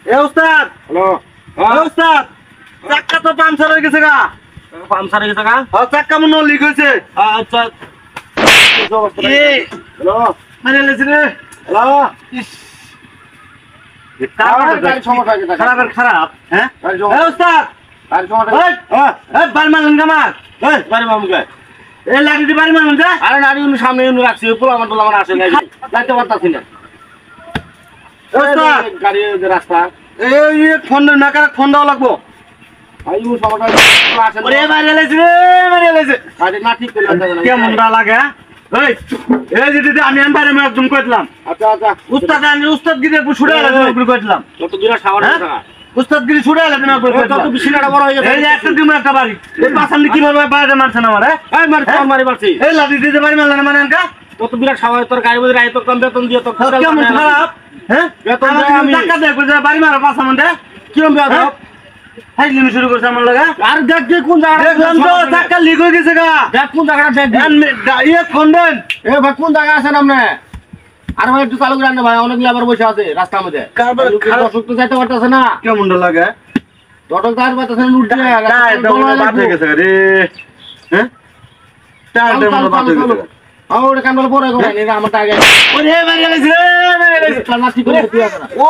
এ উস্তাদ হ্যালো এ উস্তাদ চাক্কা তো পাংচার হয়ে গেছে গা পামসার হয়ে গেছে গা চাক্কা মনে লিক হয়েছে আচ্ছা হ্যালো মানে লেছি রে হ্যালো ইস গাড়ি সমস্যা হয়ে গেছে খারাপ আর খারাপ হ্যাঁ গাড়ি এ উস্তাদ গাড়ি সমস্যা এই এই বাড়ি মারলেন কামার এই বাড়ি মামুকে এই লাঠি দিয়ে বাড়ি মারলেন যা আরে নারী উনি সামনে উনি রাখছি পোলা আমার আসে নাই যাইতে পারতাছি না উস্তাদ গাড়ি রাস্তা এই ফোন না কার ফোন দাও লাগবো ভাই উনি সমস্যা আসে ওরে বাইরে লেছি রে বাইরে লেছি গাড়ি না ঠিক করে কেমন লাগে এই এই যে দিদি আমি বাইরে আমি একদম কইলাম আচ্ছা আচ্ছা উস্তাদগিরি একটু ছুড়ে আলাদা করে কইলাম কত দূরে সাওয়ার আছে উস্তাদগিরি ছুড়ে আলাদা না করে কত কইলাম বিছানাটা বড় হয়ে গেছে এই যে একটা দিন একটা বাড়ি এই পাশামনি কিভাবে বাইরে মারছেন আমার এই মারি মারছি এই লাঠি দিতে বাড়ি মারলেন মানে আনকা কত বিরাট সাওয়ার তোর গাড়ি মধ্যে রাই তো কম বেতন দিয়ে তো কেমন খারাপ হ্যাঁ বেতন আমার দেয় আমি। টাকা দেয় কইছে বাড়ি মারা পাশামনে কিরম বেতন হাই লিমি শুরু করছে আমার লাগা আর দেখ যে কোন জায়গা দেখলাম তো টাকা লিক হয়ে গেছে গা দেখ কোন জায়গাটা দেখ ইয়ে ফোন দেন এ ভাই কোন জায়গা আছেন আপনি আর ভাই একটু চালু করেন না ভাই অনেক লেবার বসে আছে রাস্তার মধ্যে কারবার দর্শক তো যাইতে পারতেছে না কেমন লাগে দর্শক তার পারতেছে লুট দিয়ে টায়ার দাও বাদ হয়ে গেছে রে হ্যাঁ টায়ার দাও বাদ হয়ে গেছে ওটা কান্দল পরে করেন এটা আমারটা আগে ওরে বাইরে গেছে বাইরে গেছে কান্না ঠিক করে দিয়ে আসেন ও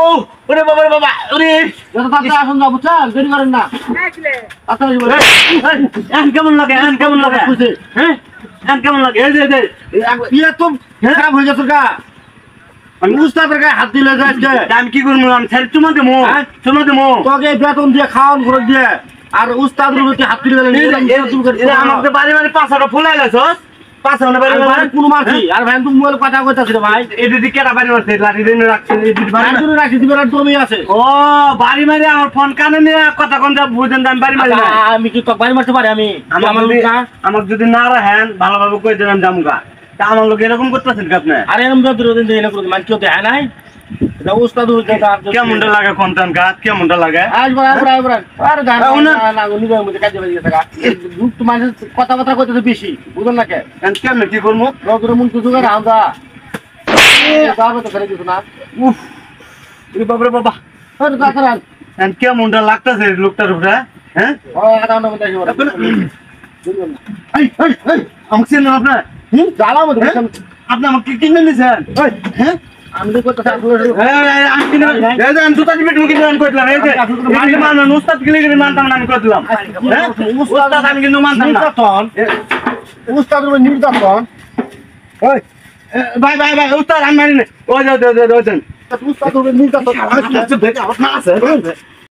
ওরে বাবা রে বাবা ওরে যত তাড়াতাড়ি আসুন না বুঝছেন দেরি করেন না তাড়াতাড়ি বলেন আন কেমন লাগে আন কেমন লাগে হ্যাঁ আন কেমন লাগে এই যে ইয়ে তো খারাপ হয়ে গেছে গা আমি উস্তাদের গায়ে হাত দিলে যাচ্ছে আমি কি করবো আমি ছেড়ে চুমা দেবো চুমা দেবো তোকে বেতন দিয়ে খাওয়ান খরচ দিয়ে আর উস্তাদের প্রতি হাত তুলে গেলেন আমাকে বাড়ি বাড়ি পাঁচটা ফুলাই লাইছস পাঁচটা বাড়ি বাড়ি কোন মারছি আর ভাই তুমি মোবাইল কথা কইতাছ রে ভাই এই দিদি কেটা বাড়ি মারছে লাঠি দিয়ে রাখছে এই দিদি বাড়ি আর তুমি রাখি দিবেন তুমি আছে ও বাড়ি মারি আমার ফোন কানে নিয়ে কথা কোন যা বুঝেন আমি বাড়ি মারি না আমি কি তো বাড়ি মারতে পারি আমি আমার যদি না রাখেন ভালোভাবে কই দেন জামুগা তা আমার লোক এরকম করতেছেন কি আপনি আরে এরকম দিন দিন করে মান কেউ দেয় নাই এটা উস্তাদ কেমনটা লাগে কোনটান গাছ কেমনটা লাগে আসবার আরে না উনি মধ্যে কাজে বাজে থাকা তোমার কথাবার্তা কইতে বেশি বুঝুন না কে কেমন কি করবো রোগের মন কিছু করে আমরা যাবে তো করে কিছু না উফ বাবা বাবা ওই কাকরান কেমনটা লাগতেছে লোকটার উপরে হ্যাঁ ও আধা ঘন্টা মধ্যে আসবে আমাকে চেনেন আপনার জ্বালা মধ্যে আপনি আমাকে কিনে নিয়েছেন হ্যাঁ আমি তো কথা আমি জুতা দিবে তুমি কিন্তু আমি করলাম এই যে আমি মানলাম উস্তাদ গিলে গিলে মানতাম না আমি করলাম উস্তাদ আমি কিন্তু মানতাম না উস্তাদের নির্যাতন ওই ভাই ভাই ভাই উস্তাদ আমি মানি না ওই যাও যাও যাও যাও উস্তাদের নির্যাতন আমার না আছে